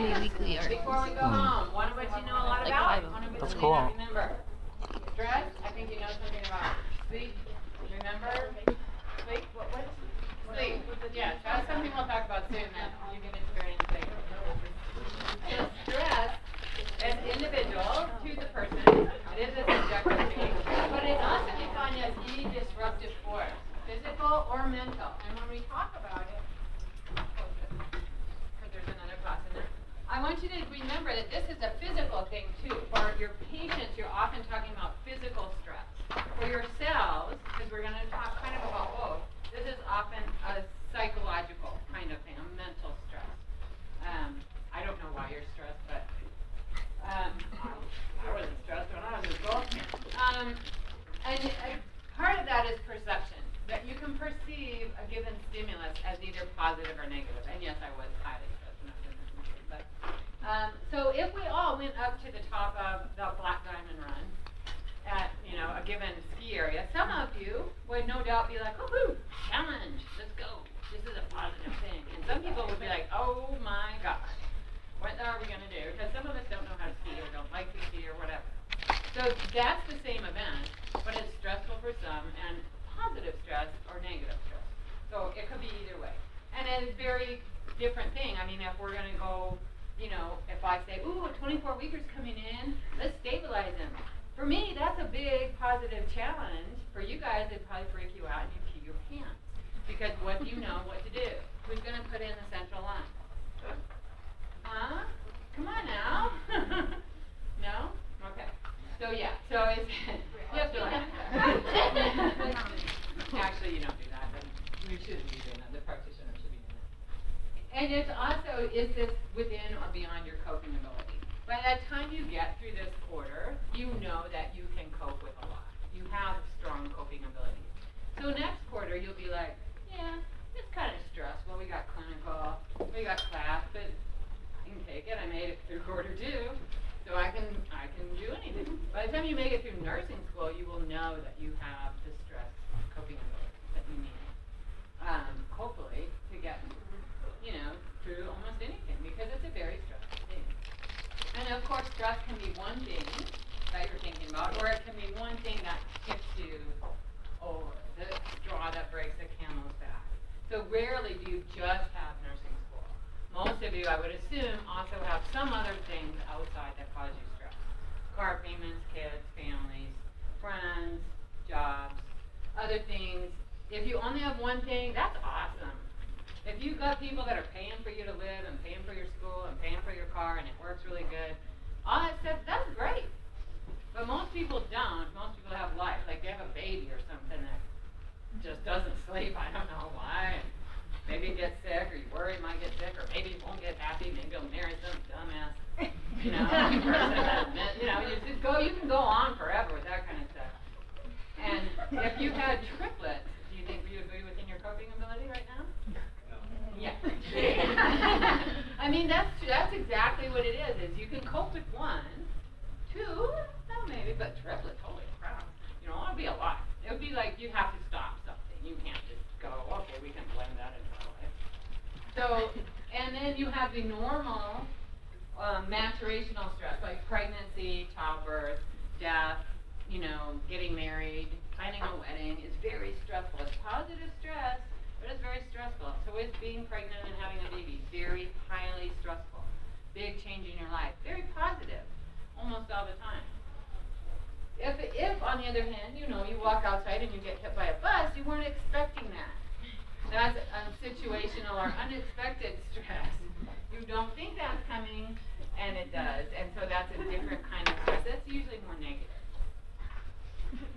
me weekly art. Before we go home, one of which you know a lot about. That's cool. Remember, stress. I think you know something about sleep. Remember, sleep. What is sleep? Yeah, that's something we'll talk about soon. That you can experience later. So stress, as individual to the person, it is a subjective thing, but it's also defined as any disruptive force, physical or mental. And when we talk about it, because there's another class in there, I want you to remember that this is a physical thing too. For your patients, you're often talking about physical stress. For yourselves, because we're going to talk kind of about both, this is often a psychological kind of thing, a mental stress. I don't know why you're stressed, but I wasn't stressed when I was in school. And part of that is perception, that you can perceive a given stimulus as either positive or negative. And yes, I was highly stressed when I was in this movie. But so if we all went up to the top of the Black Diamond Run at a given ski area, some of you would no doubt be like, "Oh, challenge, let's go. This is a positive thing." And some people would be like, "Oh my gosh. What are we going to do?" Because some of us don't know how to ski or don't like to ski or whatever. So that's the same event, but it's stressful for some and positive stress or negative stress. So it could be either way. And it's a very different thing. I mean, if we're going to go, if I say, "Ooh, a 24-weeker's coming in, let's stabilize them." For me, that's a big positive challenge. For you guys, it'd probably freak you out and you'd pee your pants. Because what do you know what to do? Who's going to put in the central line? Huh? Come on now. No? Okay. So yeah, so it's you have to learn. Actually, you don't do that, but you shouldn't be doing that. The practitioner should be doing that. And it's also, is this within or beyond your coping ability? By the time you get through this quarter, you know that you can cope with a lot. You have strong coping ability. So next quarter, you'll be like, yeah, it's kind of stressful. We got clinical, we got class, but I can take it. I made it through quarter 2, so I can do anything. By the time you make it through nursing school, you will know that you have the stress coping ability that you need. Hopefully, to get through almost anything, because it's a very stressful thing. And of course, stress can be one thing that you're thinking about, or it can be one thing that tips you over, the straw that breaks the camel's back. So rarely do you just have nursing school. Most of you, I would assume, also have some other things outside that cause you stress. Car payments, kids, families, friends, jobs, other things. If you only have one thing, that's awesome. If you've got people that are paying for you to live and paying for your school and paying for your car and it works really good, all that stuff, that's great. But most people don't. Most people have life. Like they have a baby or something that just doesn't sleep. I don't know why. Maybe it gets sick, or you worry it might get sick, or maybe it won't get happy. Maybe you'll marry some dumbass, you can go on forever with that kind of stuff. And if you had triplets, do you think you would be within your coping ability right now? Yeah. I mean, that's exactly what it is you can cope with 1, 2, no maybe, but triplets, holy crap. It'll be a lot. It would be like you have to stop something. You can't just go, okay, we can blend that into our life. So, and then you have the normal maturational stress, like pregnancy, childbirth, death, getting married, planning a wedding. It's very stressful. It's positive stress, but it's very stressful. So is being pregnant and having a baby very highly stressful. Big change in your life. Very positive, almost all the time. If on the other hand, you walk outside and you get hit by a bus, you weren't expecting that. That's situational or unexpected stress. You don't think that's coming, and it does. And so that's a different kind of stress. That's usually more negative.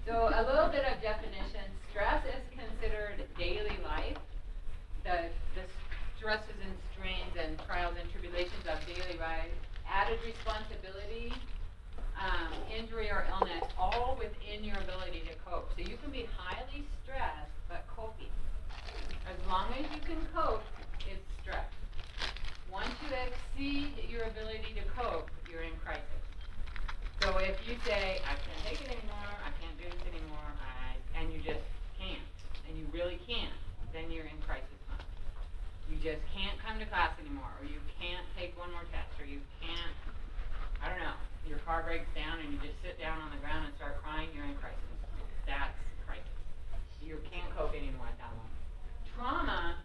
So a little bit of definition. Stress is considered daily life. The stresses and strains and trials and tribulations of daily life, added responsibility, injury or illness, all within your ability to cope. So you can be highly stressed, but coping. As long as you can cope, it's stress. Once you exceed your ability to cope, you're in crisis. So if you say, I can't take it anymore, I can't do this anymore, and you just can't, and you really can't, then you're in crisis mode. You just can't come to class anymore, or you can't take one more test. you can't, I don't know, your car breaks down and you just sit down on the ground and start crying, you're in crisis. That's crisis. You can't cope anymore at that moment. Trauma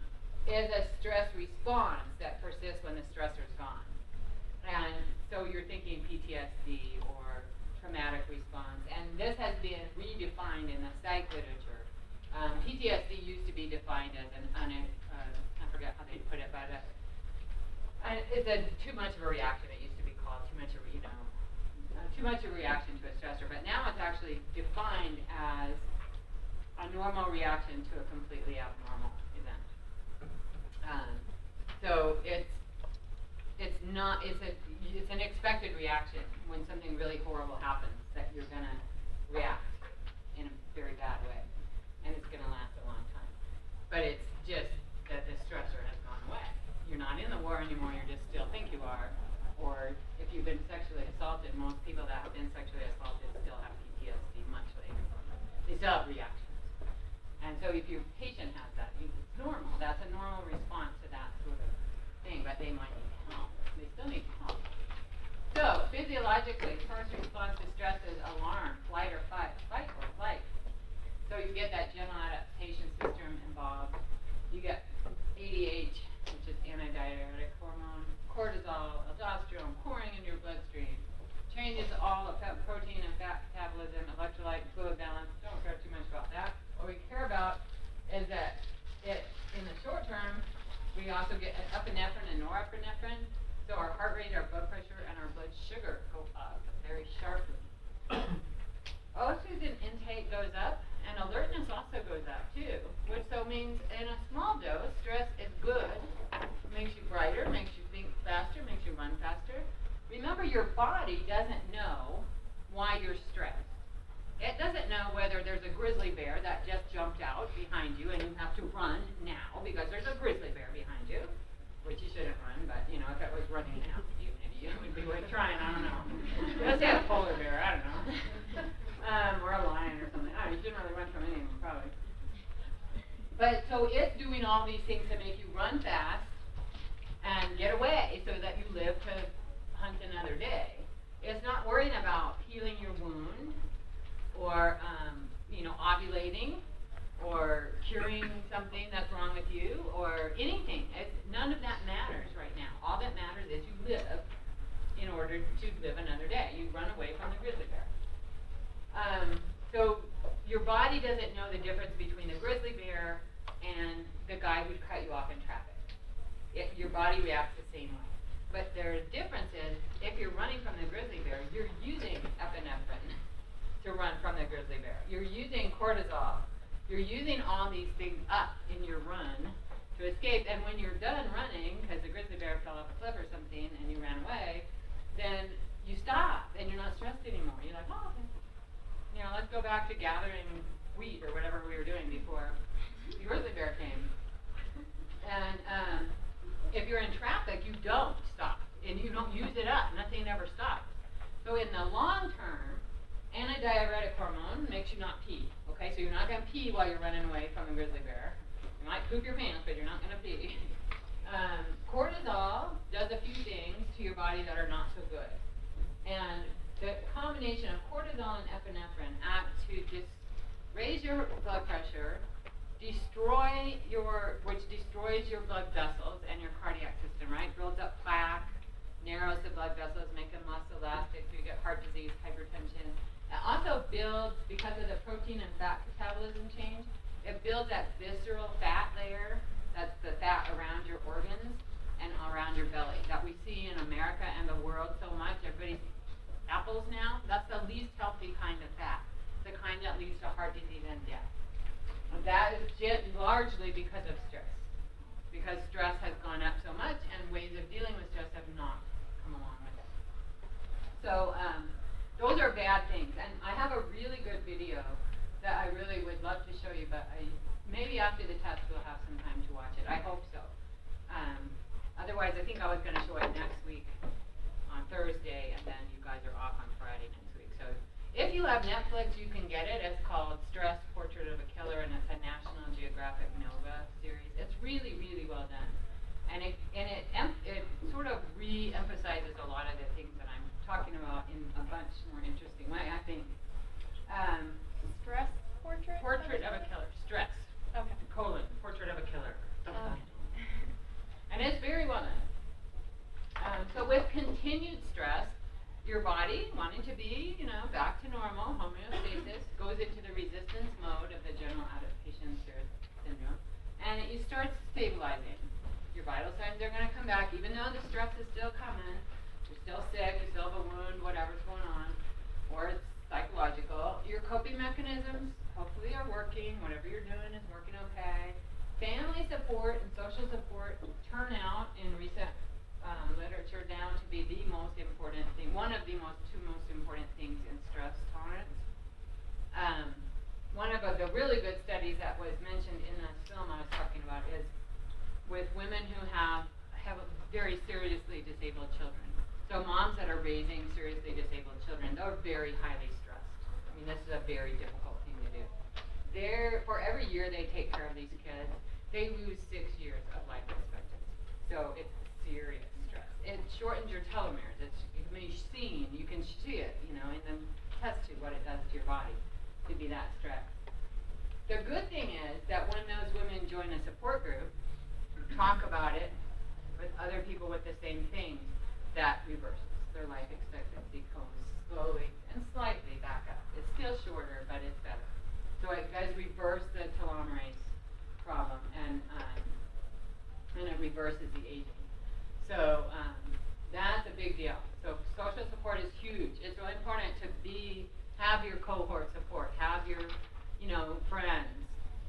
is a stress response that persists when the stressor's gone. And so you're thinking PTSD or traumatic response, and this has been redefined in the psych literature. PTSD used to be defined as I forget how they put it, but it's too much of a reaction. It used to be called too much of a reaction to a stressor, but now it's actually defined as a normal reaction to a completely abnormal event. So it's an expected reaction when something really horrible happens, that you're going to react in a very bad way, and it's going to last a long time. But it's just that the stressor has gone away. You're not in the war anymore, you just still think you are. Or if you've been sexually assaulted, most people that have been sexually assaulted still have PTSD much later. They still have reactions. And so if your patient has that, it's normal. That's a normal response to that sort of thing, but they might need help. They still need help. So physiologically, first response to stress is alarm, flight or fight or flight. So you get that general adaptation system involved. You get ADH, which is antidiuretic hormone, cortisol, aldosterone pouring into your bloodstream. Changes all affect protein and fat metabolism, electrolyte, fluid balance. Don't care too much about that. What we care about is that in the short term, we also get epinephrine and norepinephrine. So our heart rate, our blood pressure, and our blood sugar go up very sharply. Oxygen intake goes up, and alertness also goes up too, which so means in a small dose, stress is good. Makes you brighter, makes you think faster, makes you run faster. Remember, your body doesn't know why you're stressed. It doesn't know whether there's a grizzly bear that just jumped out behind you and you have to run now because there's a grizzly bear behind you, which you shouldn't run, but you know, if it was running after you, maybe it would be worth trying, I don't know. Let's say a polar bear, I don't know. Or a lion or something. I don't know, you shouldn't really run from any of them, probably. But so it's doing all these things to make you run fast and get away so that you live to hunt another day. It's not worrying about healing your wound or ovulating or curing something that's wrong with you or anything. None of that matters right now. All that matters is you live in order to live another day. You run away from the grizzly bear. So your body doesn't know the difference between the grizzly bear and the guy who cut you off in traffic. Your body reacts the same way. But the difference is, if you're running from the grizzly bear, you're using epinephrine to run from the grizzly bear. You're using cortisol. You're using all these things up in your run to escape. And when you're done running, because the grizzly bear fell off a cliff or something and you ran away, then you stop and you're not stressed anymore. You're like, oh, okay. Let's go back to gathering wheat or whatever we were doing before the grizzly bear came. And if you're in traffic, you don't stop and you don't use it up. Nothing ever stops. So in the long term, antidiuretic hormone makes you not pee. Okay, so you're not going to pee while you're running away from a grizzly bear. You might poop your pants, but you're not going to pee. Cortisol does a few things to your body that are not so good. And the combination of cortisol and epinephrine act to just raise your blood pressure, which destroys your blood vessels and your cardiac system, right? Builds up plaque, narrows the blood vessels, make them less elastic, so you get heart disease, hypertension. It also builds, because of the protein and fat metabolism change, it builds that visceral fat layer, that's the fat around your organs and around your belly, that we see in America and the world so much. Everybody's apples now, that's the least healthy kind of fat, the kind that leads to heart disease and death. And that is largely because of stress, because stress has gone up so much and ways of dealing with stress have not come along with it. So those are bad things, and I have a really good video that I really would love to show you, but maybe after the test we'll have some time to watch it. I hope so. Otherwise, I think I was going to show it next week on Thursday, and then you guys are off on Friday next week. So if you have Netflix, you can get it. It's called Stress, Portrait of a Killer, and it's a National Geographic Nova series. It's really, really well done. And it sort of re-emphasizes continued stress, your body, wanting to be, back to normal, homeostasis, goes into the resistance mode of the general adaptation syndrome, and you start stabilizing. Your vital signs are going to come back, even though the stress is still coming. You're still sick, you still have a wound, whatever's going on, or it's psychological. Your coping mechanisms hopefully are working. Whatever you're doing is working okay. Family support and social support turn out in recent literature down to be the most important thing, one of the two most important things in stress tolerance. One of the really good studies that was mentioned in the film I was talking about is with women who have very seriously disabled children. So moms that are raising seriously disabled children, they're very highly stressed. I mean, this is a very difficult thing to do. For every year they take care of these kids, they lose 6 years of life expectancy. So it's serious stress. It shortens your telomeres. You can see it, in the test tube, what it does to your body to be that stressed. The good thing is that when those women join a support group, talk about it with other people with the same things, that reverses. Their life expectancy comes slowly and slightly back up. It's still shorter, but it's better. So it does reverse the telomerase problem, and it reverses the aging. So that's a big deal. So social support is huge. It's really important to have your cohort support, have your friends.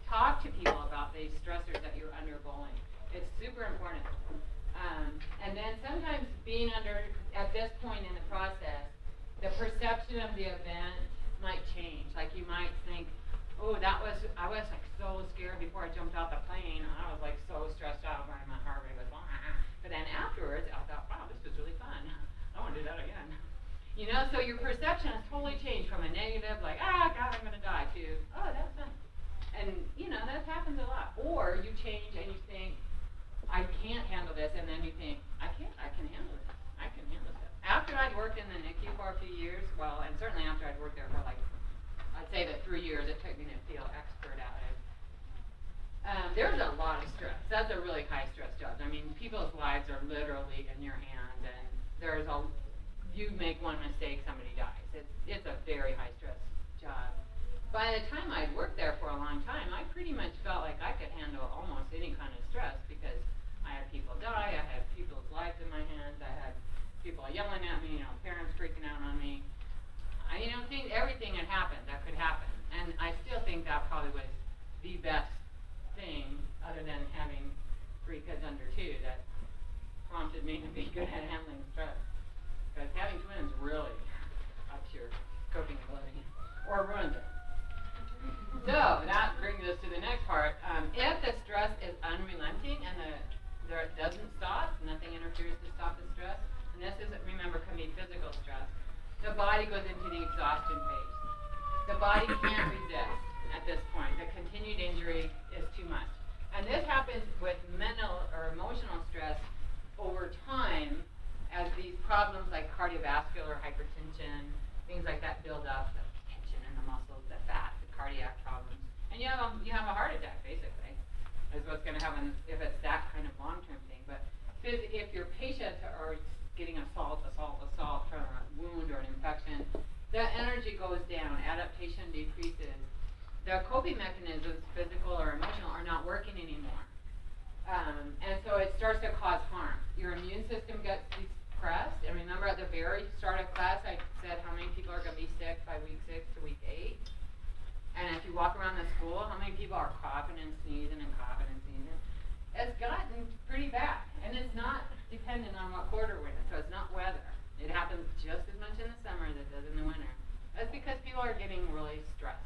Talk to people about these stressors that you're undergoing. It's super important. And then sometimes being at this point in the process, the perception of the event might change. Like you might think, oh, I was like so scared before I jumped out the plane. I was like so stressed out, my heart rate was But then afterwards, I thought, wow, this was really fun. I want to do that again. So your perception has totally changed from a negative, like, God, I'm going to die, to, oh, that's fun. And, that happens a lot. Or you change and you think, I can't handle this, and then you think, I can handle this. I can handle this. After I'd worked in the NICU for a few years, and certainly after I'd worked there for I'd say that 3 years it took me to feel expert at it. There's a lot of stress. That's a really high stress job. I mean, people's lives are literally in your hand, and you make one mistake, somebody dies. It's a very high stress job. By the time I'd worked there for a long time, I pretty much felt like I could handle almost any kind of stress because I had people die, I had people's lives in my hands, I had people yelling at me, parents freaking out on me. Think everything had happened that could happen. And I still think that probably was the best thing, other than having 3 kids under 2, that prompted me to be good at handling stress. Because having twins really ups your coping ability, or ruins it. So that brings us to the next part. If the stress is unrelenting and it doesn't stop, nothing interferes to stop the stress, and this is, remember, can be physical stress, the body goes into the exhaustion phase. The body can't resist at this point. The continued injury is too much. And this happens with mental or emotional stress over time as these problems like cardiovascular hypertension, things like that build up, the tension in the muscles, the fat, the cardiac problems. And you have a heart attack, basically, is what's going to happen if it's that kind of long-term thing. But if your patients are getting assault from a wound or an infection, the energy goes down, adaptation decreases. The coping mechanisms, physical or emotional, are not working anymore. And so it starts to cause harm. Your immune system gets depressed. And remember at the very start of class, I said how many people are going to be sick by week 6 to week 8. And if you walk around the school, how many people are coughing and sneezing and coughing and sneezing? It's gotten pretty bad. And it's not dependent on what quarter we're in. So it's not weather. It happens just as much in the summer as it does in the winter. That's because people are getting really stressed.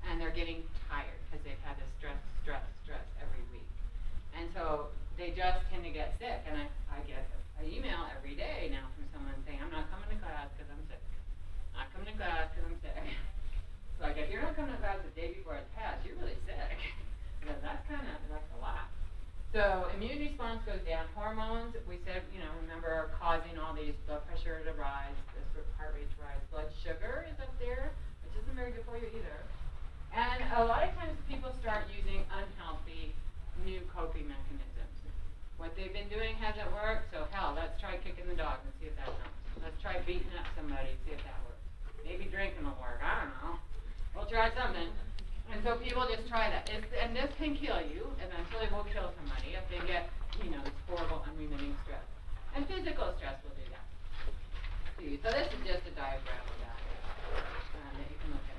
And they're getting tired because they've had to stress every week. And so they just tend to get sick. And I get an email every day now from someone saying, I'm not coming to class because I'm sick. Not coming to class because I'm sick. So I go, you're not coming to class the day before a test. You're really sick. Because that's a lot. So immune response goes down. Hormones, we said, remember, are causing all these blood pressure to rise, this heart rate to rise. Blood sugar is up there, which isn't very good for you either. And a lot of times people start using unhealthy new coping mechanisms. What they've been doing hasn't worked, so let's try kicking the dog and see if that try beating up somebody, see if that works. Maybe drinking will work, I don't know. We'll try something. And so people just try that. And this can kill you, eventually will kill somebody if they get, you know, this horrible unremitting stress. And physical stress will do that to you. So this is just a diagram of that you can look at.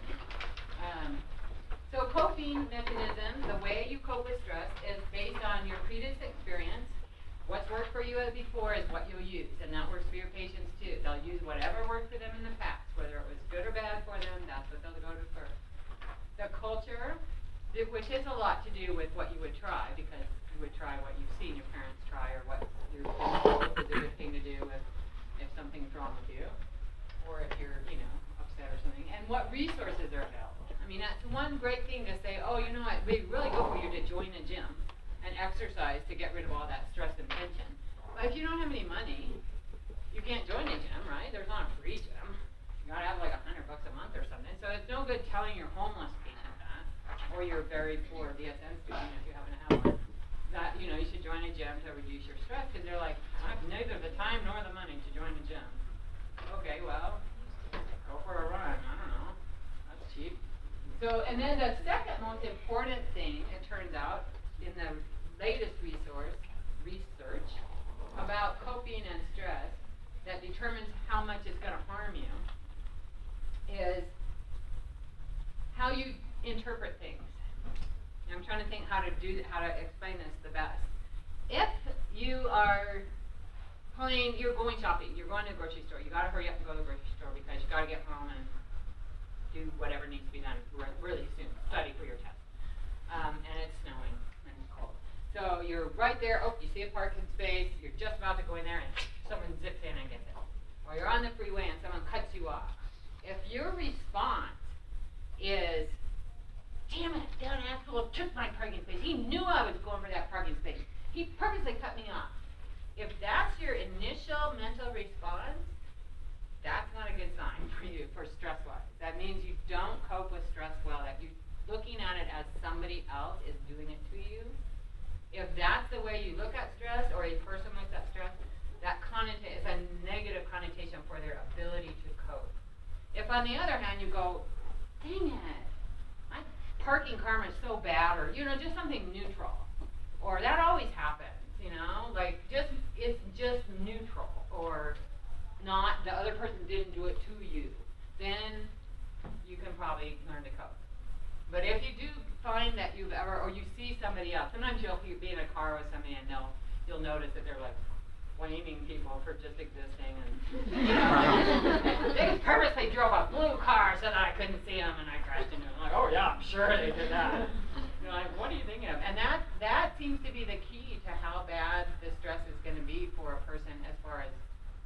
So coping mechanism, the way you cope with stress is based on your previous experience. What's worked for you before is what you'll use, and that works for your patients too. They'll use whatever worked for them in the past, whether it was good or bad for them, that's what they'll go to first. The culture, which has a lot to do with what you would try, because you would try what you've seen your parents try, or what you're told is a good thing to do if something's wrong with you, or if you're, you know, upset or something, and what resources are available. I mean, that's one great thing to say, oh, you know what, it'd be really good for you to join a gym and exercise to get rid of all that stress and tension. But if you don't have any money, you can't join a gym, right? There's not a free gym. You gotta have like $100 a month or something. So it's no good telling your homeless patient that, or your very poor BSN student, if you happen to have one, that, you know, you should join a gym to reduce your stress, because they're like, I have neither the time nor the money to join a gym. Okay, well, go for a run. I don't know. That's cheap. So, and then the second most important thing, it turns out, in the latest research about coping and stress that determines how much it's going to harm you is how you interpret things. And I'm trying to think how to explain this the best. If you are you're going shopping, you're going to the grocery store, you got to hurry up and go to the grocery store because you got to get home and do whatever needs to be done really soon, study for your test. And it's snowing and it's cold. So you're right there, oh, you see a parking space, you're just about to go in there and someone zips in and gets it. Or you're on the freeway and someone cuts you off. If your response is, damn it, that asshole took my parking space. He knew I was going for that parking space. He purposely cut me off. If that's your initial mental response, that's not a good sign for you for stress-wise. That means you don't cope with stress well, that you're looking at it as somebody else is doing it to you. If that's the way you look at stress, or a person looks at stress, that is a negative connotation for their ability to cope. If on the other hand you go, dang it, my parking karma is so bad, or, you know, just something neutral, or that always happens, you know, like it's just neutral, or not, the other person didn't do it to you, then you can probably learn to cope. But if you do find that you've ever, or you see somebody else, sometimes you'll be in a car with somebody and you'll notice that they're like blaming people for just existing, and you know, they purposely drove a blue car so that I couldn't see them and I crashed into them. I'm like, oh yeah, I'm sure they did that. You're like, what are you thinking of? And that seems to be the key to how bad the stress is going to be for a person as far as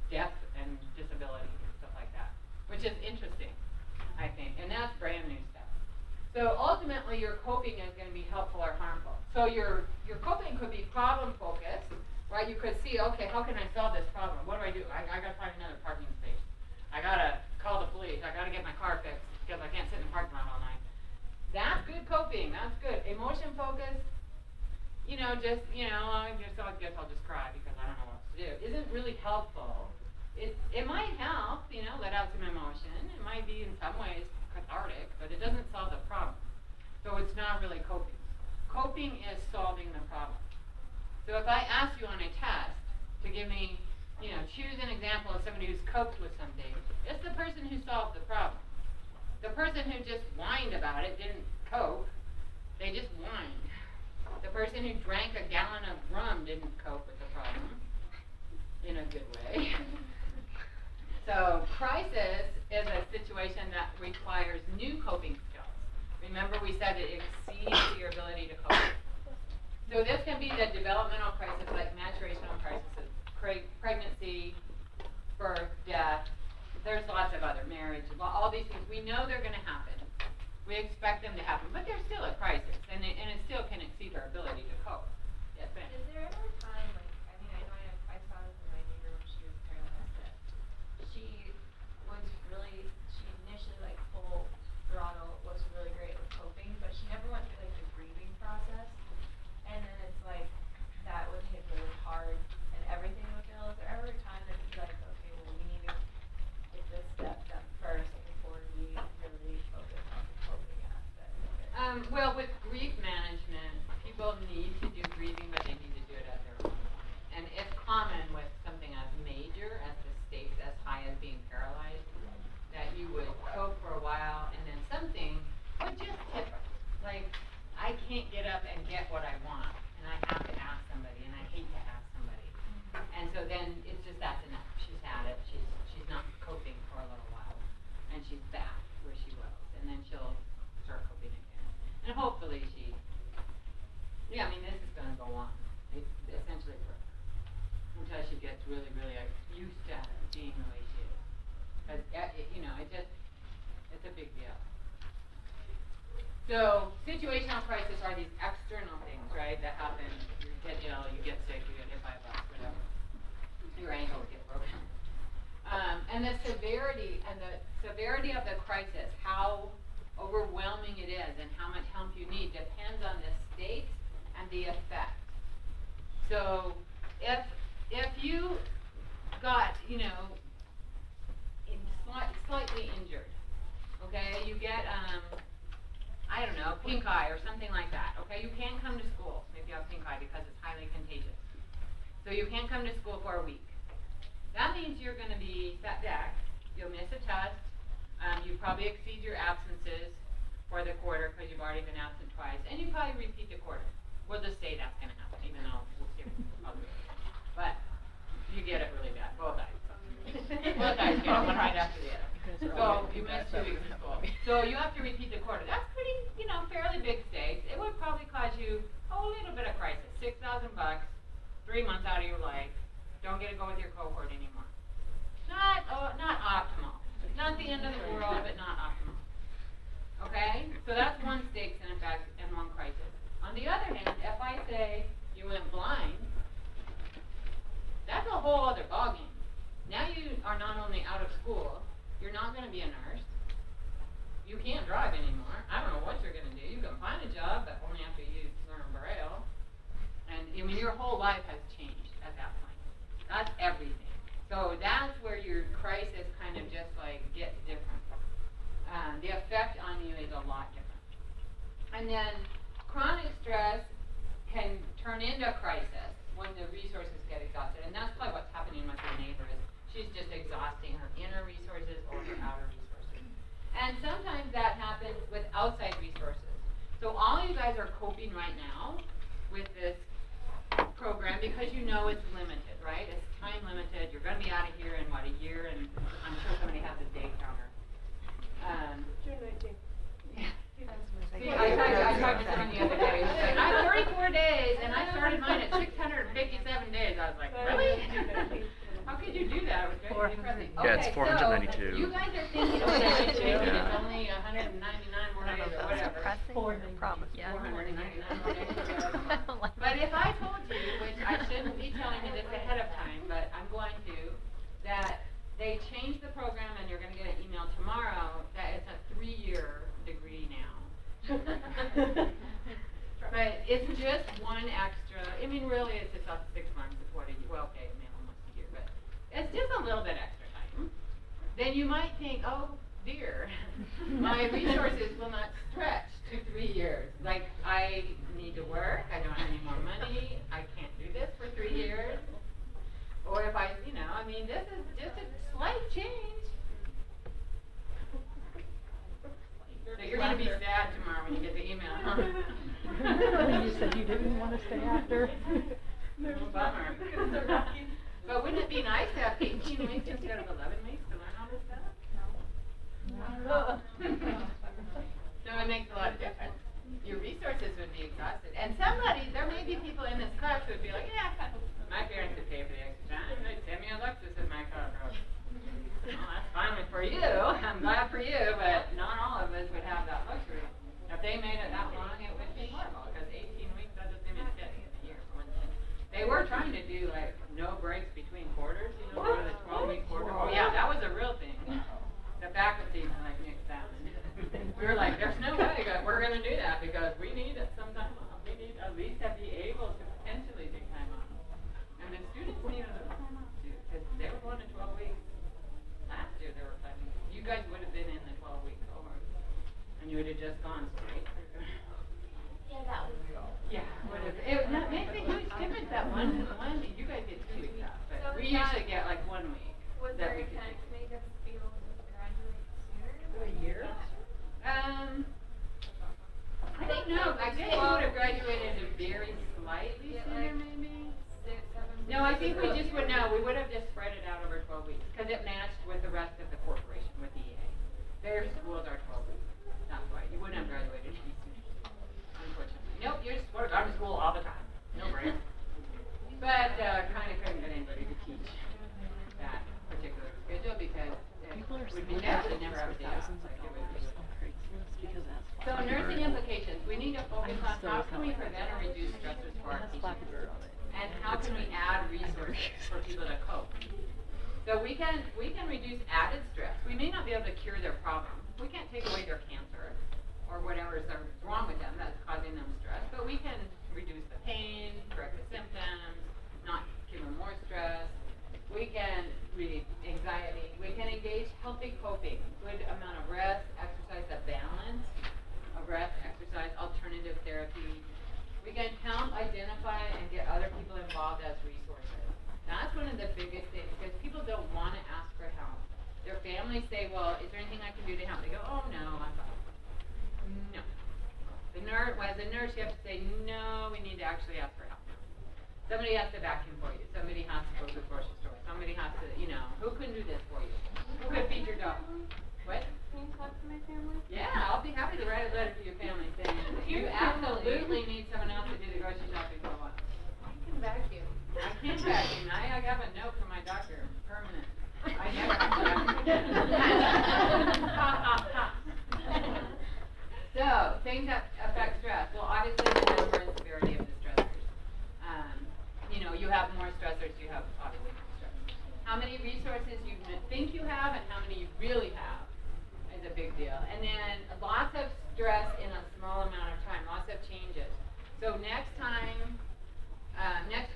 death and disability and stuff like that, which is interesting, I think, and that's brand new stuff. So ultimately, your coping is going to be helpful or harmful. So your coping could be problem focused, right? You could see, okay, how can I solve this problem? What do? I got to find another parking space. I got to call the police. I got to get my car fixed because I can't sit in the parking lot all night. That's good coping. That's good. Emotion focused, you know, just, you know, I guess I'll just cry because I don't know what else to do. Isn't really helpful. It might help, you know, let out some emotion. It might be in some ways cathartic, but it doesn't solve the problem. So it's not really coping. Coping is solving the problem. So if I ask you on a test to give me, you know, choose an example of somebody who's coped with something, it's the person who solved the problem. The person who just whined about it didn't cope, they just whined. The person who drank a gallon of rum didn't cope with the problem in a good way. So crisis is a situation that requires new coping skills. Remember we said it exceeds your ability to cope. So this can be the developmental crisis, like maturational crises, pregnancy, birth, death. There's lots of other, marriage, all these things. We know they're going to happen. We expect them to happen, but they're still a crisis, and it still can exceed our ability to cope. Yes, ma'am? Is there ever a time, like, I mean, I know I saw this in my neighbor when she was paralyzed, that she initially, like, full throttle was really great with coping, but she never went through, like, the grieving process, and then it's like, that would hit really hard, and everything would fail. Is there ever a time that you'd be like, okay, well, we need to can't get up and get what I want, and I have to ask somebody, and I hate to ask somebody. And so then it's just that's enough. She's had it. She's not coping for a little while, and she's back where she was, and then she'll start coping again. And hopefully she. Yeah, I mean this is going to go on, essentially forever, until she gets really, really used to being the way she is. Because you know, it's a big deal. So situational crisis are these external things, right, that happen. You get ill, you get sick, you get hit by a bus, whatever. Your ankle will get broken. And the severity of the crisis, how overwhelming it is, and how much help you need depends on the stakes and the effect. So if you got, you know, slightly injured, okay, you get I don't know, pink eye or something like that, okay? You can't come to school if you have pink eye because it's highly contagious. So you can't come to school for a week. That means you're going to be set back. You'll miss a test. You probably exceed your absences for the quarter because you've already been absent twice. And you probably repeat the quarter. We'll just say that's going to happen, even though we'll see how it goes. But you get it really bad, both eyes. Both eyes get it, one right after the other. So you missed 2 weeks of school. So you have to repeat the quarter. That's pretty, you know, fairly big stakes. It would probably cause you a little bit of crisis. $6,000, 3 months out of your life. Don't get to go with your cohort anymore. Not optimal. Not the end of the world, but not optimal. Okay? So that's one stakes in effect and one crisis. On the other hand, if I say you went blind, that's a whole other ballgame. Now you are not only out of school, you're not going to be a nurse. You can't drive anymore. I don't know what you're going to do. You can find a job, but only after you learn Braille. And I mean, your whole life has changed at that point. That's everything. So that's where your crisis kind of just like gets different. The effect on you is a lot different. And then chronic stress can turn into a crisis when the resources get exhausted. And that's probably what's happening with your neighbor is she's just exhausting her inner resources or her outer resources. And sometimes that happens with outside resources. So all you guys are coping right now with this program because you know it's limited, right? It's time limited. You're going to be out of here in, what, a year? And I'm sure somebody has a day counter. June 19th. Yeah. See, I talked to someone the other day. She said, I have 34 days, and I started mine at 657 days. I was like, really? How could you do that? It was very depressing. Yeah, it's 492. So you guys are thinking, okay, it's only 199 more days or whatever. 499 more days. But if I told you, which I shouldn't be telling you this ahead of time, but I'm going to, that they changed the program and you're going to get an email tomorrow that it's a 3-year degree now. But it's just one extra, I mean really it's just up to 6 months is what well okay, almost a year, but it's just a little bit extra time. Then you might think, oh dear, my resources will not stretch to 3 years. Like I need to work, I don't have any more money, I can't do this for 3 years. Or if I, you know, I mean this is just a slight change. So you're going to be sad tomorrow when you get the email, huh? You said you didn't want to stay after. No bummer. But wouldn't it be nice to have 18 weeks instead of 11 weeks to learn all this stuff? No. So it makes a lot of difference. Your resources would be exhausted. And somebody, there may be people in this class who would be like, yeah, my parents would pay for the extra time. They'd send me a Lexus in my car. Well, that's fine for you. I'm glad for you, but not all of us would have that luxury. If they made it that long, it would be horrible, because 18 weeks, that doesn't even fit in a year. They were trying to do, like, no breaks between quarters, you know, the 12-week quarter. Oh, yeah, that was a real thing. The faculty, like, mixed that. We were like, there's no way that we're going to do that, because we need some time off. We need at least to be able to potentially take time off. And the students needed a little time off, too, because they were going to 12 weeks. Last year there were 5 weeks. You guys would have been in the 12-week cohort, and you would have just gone straight through. Yeah, that was cool. Yeah, it makes a huge difference that one you guys get 2 weeks off, but So we usually get like 1 week. Was that there we could intent take. to make us be able to graduate sooner? A year? I don't know. I guess you would have it matched with the rest of the corporation, with EA. Their schools are 12 weeks. That's why. You wouldn't have graduated any sooner, unfortunately. Nope, you just want to go to school all the time. No brainer. But kind of couldn't get anybody to teach that particular schedule because it would be best to never have a day off. Like it would be. So nursing implications, we need to focus on how can we prevent or reduce stressors for our teachers, and how can we add resources for people to cope. So we can reduce added stress. We may not be able to cure their problem. We can't take away their cancer or whatever is wrong with them that's causing them stress, but we can reduce the pain, correct the symptoms, not give them more stress. We can relieve anxiety. We can engage healthy coping, good amount of rest, exercise, a balance of rest, exercise, alternative therapy. We can help identify and get other people involved as resources. That's one of the biggest things because people don't want to ask for help. Their families say, well, is there anything I can do to help? They go, oh no, I'm fine. No. As a nurse, you have to say, no, we need to actually ask for help. Somebody has to vacuum for you. Somebody has to go to the grocery store. Somebody has to, who can do this for you? Who can feed your dog? What? Can you talk to my family? Yeah, I'll be happy to write a letter to your family saying you absolutely need someone else to do the grocery shopping for once. I can vacuum. I can vacuum. I have a note from my doctor, permanent. I never have to vacuum. So, things that affect stress. Well, obviously the number and severity of the stressors. You have more stressors, you have obviously more stressors. How many resources you think you have and how many you really have is a big deal. And then lots of stress in a small amount of time, lots of changes. So next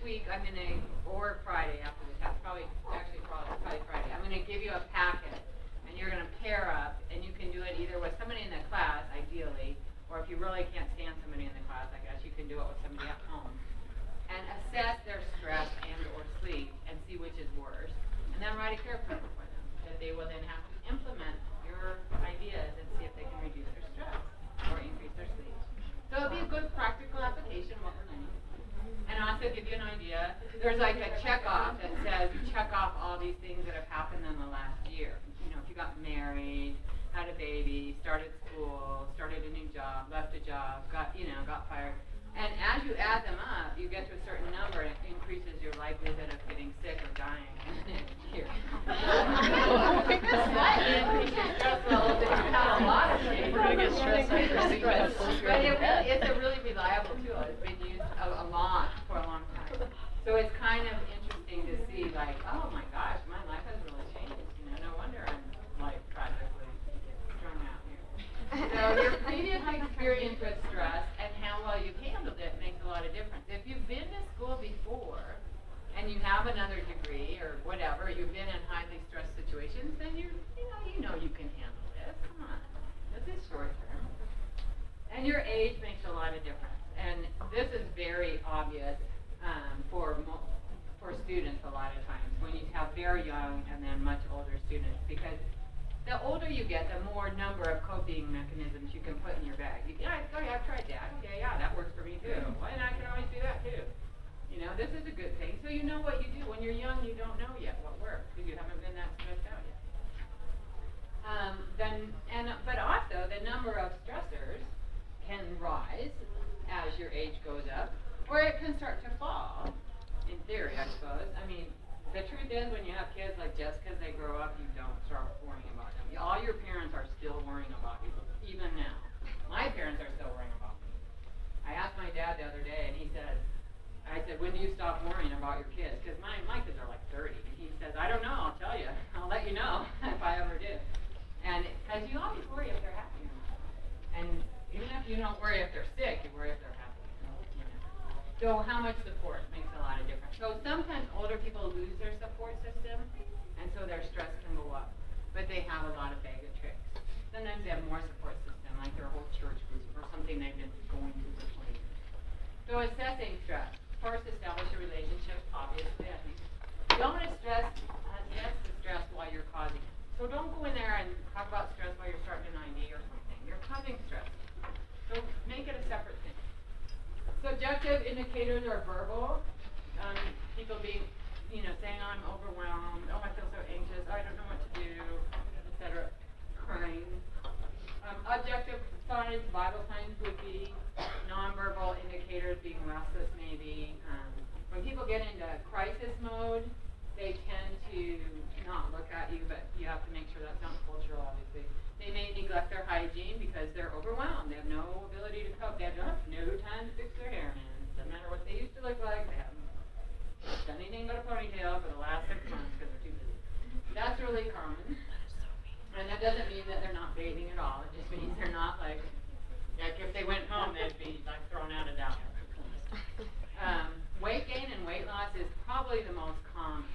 week I'm going to, or Friday after the test, probably Friday, I'm going to give you a packet and you're going to pair up and you can do it either with somebody in the class, ideally, or if you really can't stand somebody in the class, I guess you can do it with somebody at home. And assess their stress and or sleep and see which is worse. And then write a care plan for them that they will then have to implement your ideas and see if they can reduce their stress or increase their sleep. So it'll be a good practical application of what we're learning. And also give you an idea. There's like a check off that says you check off all these things that have happened in the last year. If you got married, had a baby, started school, started a new job, left a job, got fired. And as you add them up, you get to a certain number, and it increases your likelihood of getting sick or dying in the next year. Slightly increase your stress levels if you had a lot of things. We're going to get stressed out for But it's a really reliable tool. It's been used a lot for a long time. So it's kind of interesting to see, like, oh my gosh, my life has really changed. No wonder I'm like tragically strung out here. So your previous experience with stress and how well you've handled it makes a lot of difference. If you've been to school before and you have another degree or whatever, you've been in highly stressed situations, then you know you can handle this. Come on, this is short term. And your age makes a lot of difference. And this is very obvious for students a lot of times when you have very young and then much older students, because the older you get, the more number of coping mechanisms you can put in your bag. I've tried that. Okay, yeah, that works for me too. Well, and I can always do that too. This is a good thing. So you know what you do. When you're young, you don't know yet what works because you haven't been that stressed out yet. But also the number of stressors can rise as your age goes up, or it can start to fall. In theory, I suppose. I mean, the truth is, when you have kids, like just because they grow up, you don't start worrying about them. All your parents are still worrying about you, even now. My parents are still worrying about me. I asked my dad the other day, and I said, when do you stop worrying about your kids? Because my kids are like 30. And he says, I don't know, I'll tell you. I'll let you know if I ever do. And because you always worry if they're happy or not. And even if you don't worry if they're sick, you worry if they're happy. So how much support makes a lot of difference. So sometimes older people lose their support system, and so their stress can go up. But they have a lot of bag of tricks. Sometimes they have more support system, like their whole church group or something they've been going to for 20 years. So assessing stress. First, establish a relationship, obviously. I think. Don't assess the stress while you're causing it. So don't go in there and talk about stress while you're starting an ID or something. You're causing stress. So make it a separate thing. Subjective indicators are verbal. People being, saying, I'm overwhelmed, oh, I feel so anxious, I don't signs, vital signs would be nonverbal indicators, being restless maybe. When people get into crisis mode, they tend to not look at you, but you have to make sure that's not cultural, obviously. They may neglect their hygiene because they're overwhelmed. They have no ability to cope. They have no time to fix their hair, man. Doesn't matter what they used to look like. They haven't done anything but a ponytail for the last 6 months because they're too busy. That's really common. And that doesn't mean that they're not bathing at all. It just means they're not like if they went home, they'd be like thrown out of that. Weight gain and weight loss is probably the most common.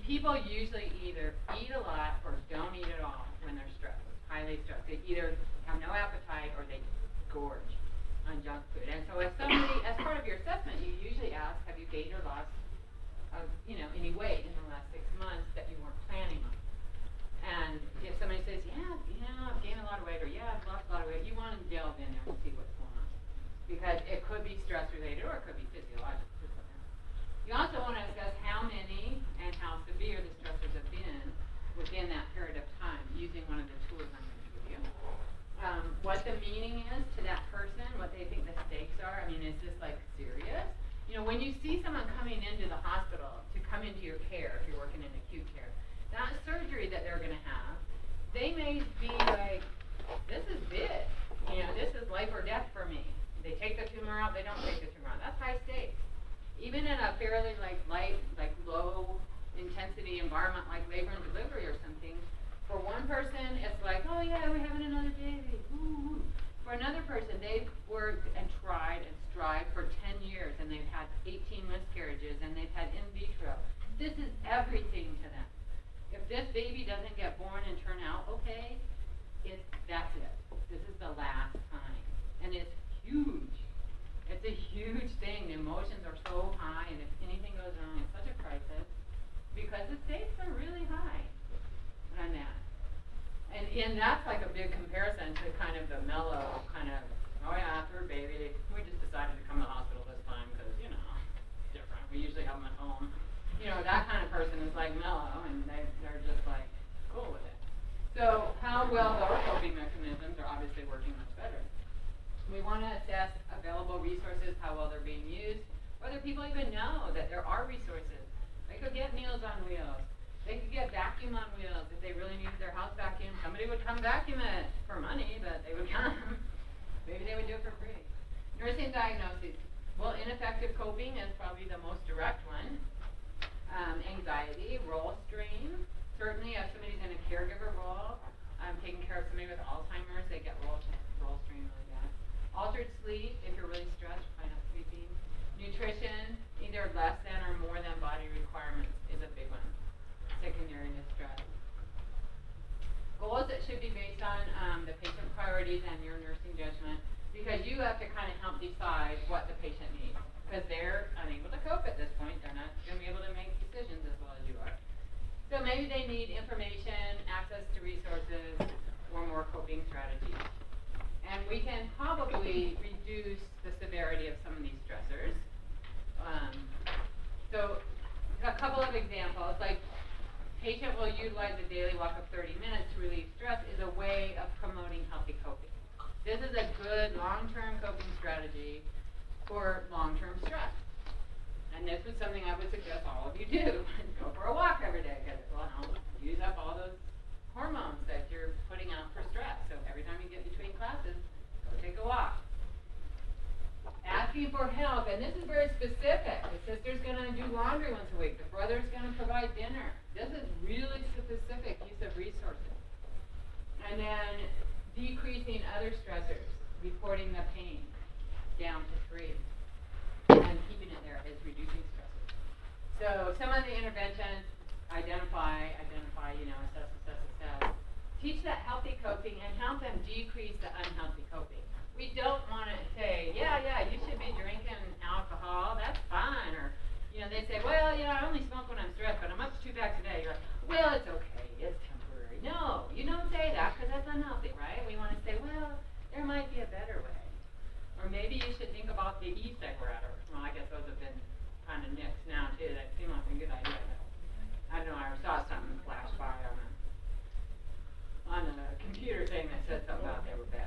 People usually either eat a lot or don't eat at all when they're stressed, highly stressed. They either have no appetite or they gorge on junk food. And so if somebody, as part of your assessment, you usually ask, have you gained or lost any weight in the last 6 months that you weren't planning on? And if somebody says, I've gained a lot of weight, or I've lost a lot of weight, you want to delve in there and see what's going on. Because it could be stress related or it could be physiological. You also want to assess how many and how severe the stressors have been within that period of time using one of the tools I'm going to give you. What the meaning is to that person, what they think the stakes are. I mean, is this like serious? When you see someone coming into the hospital to come into your care, if you're working in acute care, that surgery that they're going to have, they may be like, this is big. This is life or death for me. They take the tumor out, they don't take the tumor out. That's high stakes. Even in a fairly light, low intensity environment like labor and delivery or something, for one person it's like, oh yeah, we're having another baby. Ooh. For another person, they've worked and tried and strived for 10 years and they've had 18 miscarriages and they've had in vitro. This is everything to them. If this baby doesn't get born and turn out okay, that's it. This is the last time. And it's huge. It's a huge thing. The emotions are so high, and if anything goes wrong, it's such a crisis because the stakes are really high on that. And that's like a big comparison to kind of the mellow kind of, oh yeah, third baby, we just decided to come to the hospital this time because, different. We usually have them at home. That kind of person is like mellow, and they're just like cool with it. So how well those coping mechanisms are obviously working much better. We want to assess available resources, how well they're being used, whether people even know that there are resources. They could get Meals on Wheels. They could get vacuum on wheels if they really needed their house vacuumed. Somebody would come vacuum it for money, but they would come. Maybe they would do it for free. Nursing diagnoses. Well, ineffective coping is probably the most direct one. Anxiety, role strain. Certainly if somebody's in a caregiver role, taking care of somebody with Alzheimer's, they get role strain really bad. Altered sleep, if you're really stressed, probably not sleeping. Nutrition, either less than or more than body requirements is a big one. Secondary to stress. Goals that should be based on the patient priorities and your nursing judgment, because you have to kind of help decide what the patient needs. Because they're unable to cope at this point. They're not going to be able to make decisions as well as you are. So maybe they need information, access to resources, or more coping strategies. And we can probably reduce the severity of some of these stressors. So a couple of examples, like patient will utilize a daily walk of 30 minutes to relieve stress is a way of promoting healthy coping. This is a good long-term coping strategy for long-term stress. And this is something I would suggest all of you do. Go for a walk every day because it will help use up all those hormones that you're putting out for stress. So every time you get between classes, go take a walk. Asking for help, and this is very specific. The sister's going to do laundry once a week. The brother's going to provide dinner. This is really specific use of resources. And then decreasing other stressors, reporting the pain down to 3. And keeping it there is reducing stressors. So some of the interventions, identify, assess. Teach that healthy coping and help them decrease the unhealthy coping. We don't want to say, yeah, you should be drinking alcohol, that's fine. Or, they say, well, I only smoke when I'm stressed, but I'm up to 2 packs a day. You're like, well, it's okay, it's temporary. No, you don't say that because that's unhealthy, right? We want to say, well, there might be a better way. Or maybe you should think about the e-cigarette. Well, I guess those have been kind of nixed now, too. That seemed like a good idea. I don't know, I saw something flash by on a computer thing that said something about they were bad.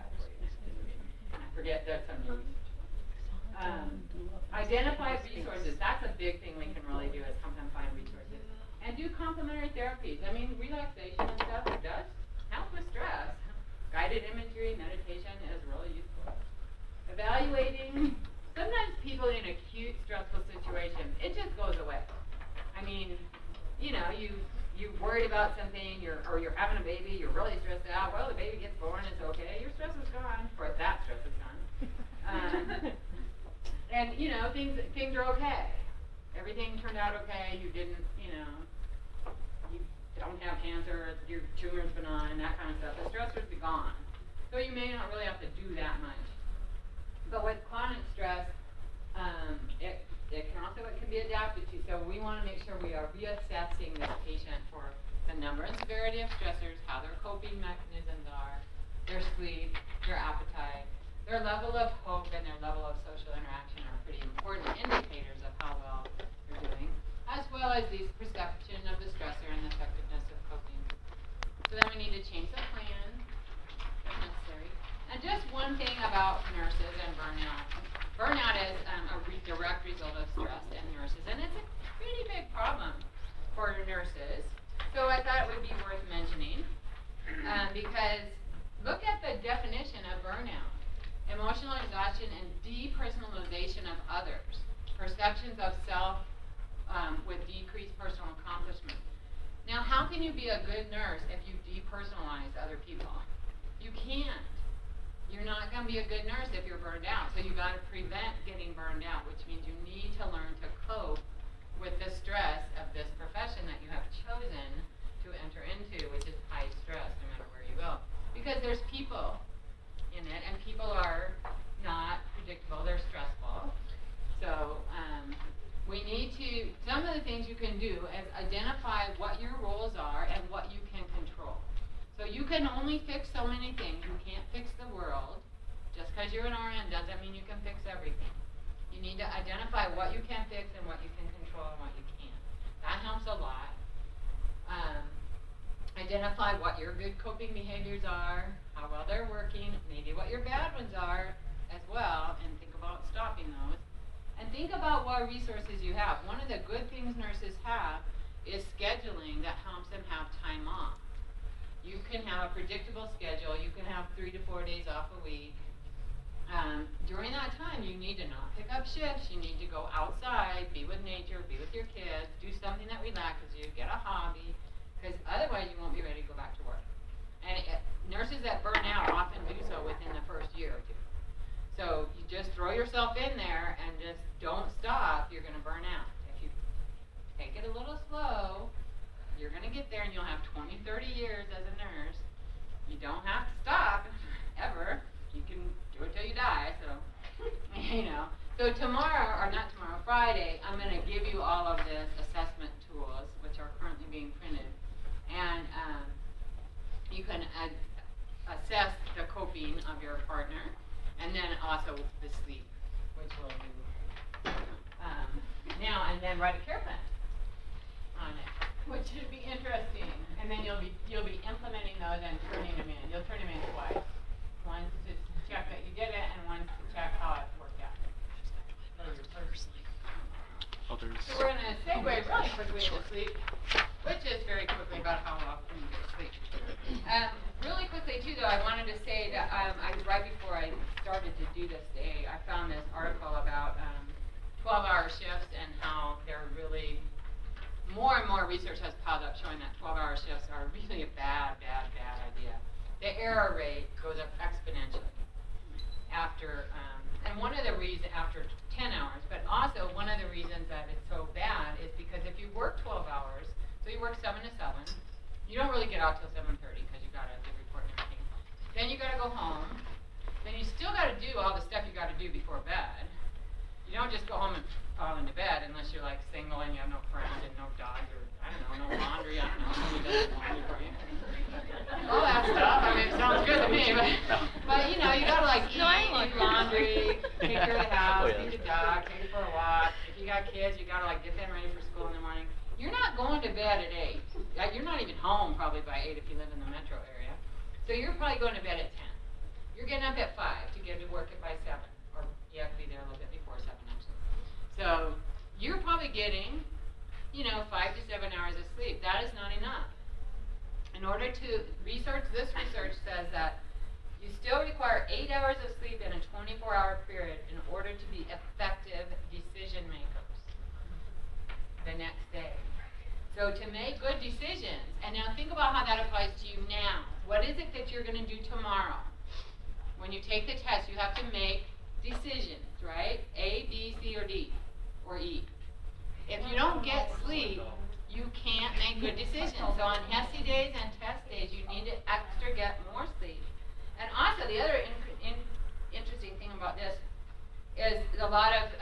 big thing we can really do is help them find resources. And do complementary therapies. I mean, relaxation and stuff does help with stress. Guided imagery, meditation is really useful. Evaluating, sometimes people in acute stressful situations, it just goes away. I mean, you know, you worried about something, or you're having a baby, you're really stressed out. Well, the baby gets born, it's okay. Your stress is gone, or that stress is gone. And you know, things are okay. Everything turned out okay. You didn't, you know, you don't have cancer. Your tumor's benign, that kind of stuff. The stressors be gone, so you may not really have to do that much. But with chronic stress, it can be adapted to. So we want to make sure we are reassessing this patient for the number and severity of stressors, how their coping mechanisms are, their sleep, their appetite, their level of hope, and their level of social interaction are pretty important indicators of how well they're doing, as well as these perception of the stressor and the effectiveness of coping. So then we need to change the plan if necessary. And just one thing about nurses and burnout. Burnout is a direct result of stress in nurses, and it's a pretty big problem for nurses. So I thought it would be worth mentioning, because look at the definition of burnout. Emotional exhaustion and depersonalization of others. Perceptions of self with decreased personal accomplishment. Now, how can you be a good nurse if you depersonalize other people? You can't. You're not going to be a good nurse if you're burned out. So you've got to prevent getting burned out, which means you need to learn to cope with the stress of this profession that you have chosen to enter into, which is high stress no matter where you go. Because there's people in it, and people are not predictable, they're stressful. So we need to, some of the things you can do is identify what your roles are and what you can control. So you can only fix so many things. You can't fix the world. Just because you're an RN doesn't mean you can fix everything. You need to identify what you can fix and what you can control and what you can't. That helps a lot. Identify what your good coping behaviors are, how well they're working, maybe what your bad ones are as well, and think about stopping those. And think about what resources you have. One of the good things nurses have is scheduling that helps them have time off. You can have a predictable schedule. You can have 3 to 4 days off a week. During that time, you need to not pick up shifts. You need to go outside, be with nature, be with your kids, do something that relaxes you, get a hobby, because otherwise you won't be ready to go back to work. And nurses that burn out often do so within the first year or two. So you just throw yourself in there and just don't stop. You're going to burn out. If you take it a little slow, you're going to get there, and you'll have 20, 30 years as a nurse. You don't have to stop ever. You can do it till you die. So, you know. So tomorrow, or not tomorrow, Friday, I'm going to give you all of this assessment tools, which are currently being printed. And you can assess the coping of your partner, and then also the sleep, which we'll do now, and then write a care plan on it, which should be interesting. And then you'll be implementing those and turning them in. You'll turn them in twice. Once to check that you did it, and once to check how it worked out. So we're going to segue really quickly into sleep, which is very quickly about how often you go to sleep. Really quickly too, though, I wanted to say that right before I started to do this day, I found this article about 12-hour shifts and how they're really more and more research has piled up showing that 12-hour shifts are really a bad idea. The error rate goes up exponentially after, and one of the reasons after 10 hours, but also one of the reasons that it's so bad is because if you work 12 hours, so you work 7 to 7, you don't really get out till 7:30 because you got to do report and everything. Then you got to go home. Then you still got to do all the stuff you got to do before bed. You don't just go home and fall into bed unless you're like single and you have no friends and no dogs or I don't know, no laundry. I don't know. Somebody does laundry for you. All that stuff. I mean, it sounds good to me, but you know, you gotta like eat laundry, take care of the house, feed the dog, take it for a walk. If you got kids, you gotta like get them ready for school in the morning. You're not going to bed at 8. You're not even home probably by 8 if you live in the metro area. So you're probably going to bed at 10. You're getting up at 5 to get to work by 7, or you have to be there a little bit before 7 actually. So you're probably getting, 5 to 7 hours of sleep. That is not enough. In order to this research says that you still require 8 hours of sleep in a 24-hour period in order to be effective decision makers the next day. So to make good decisions, and now think about how that applies to you now. What is it that you're going to do tomorrow? When you take the test, you have to make decisions, right? A, B, C, or D, or E. If you don't get sleep, you can't make good decisions. So on HESI days and test days, you need to extra get more sleep. And also, the other interesting thing about this is a lot of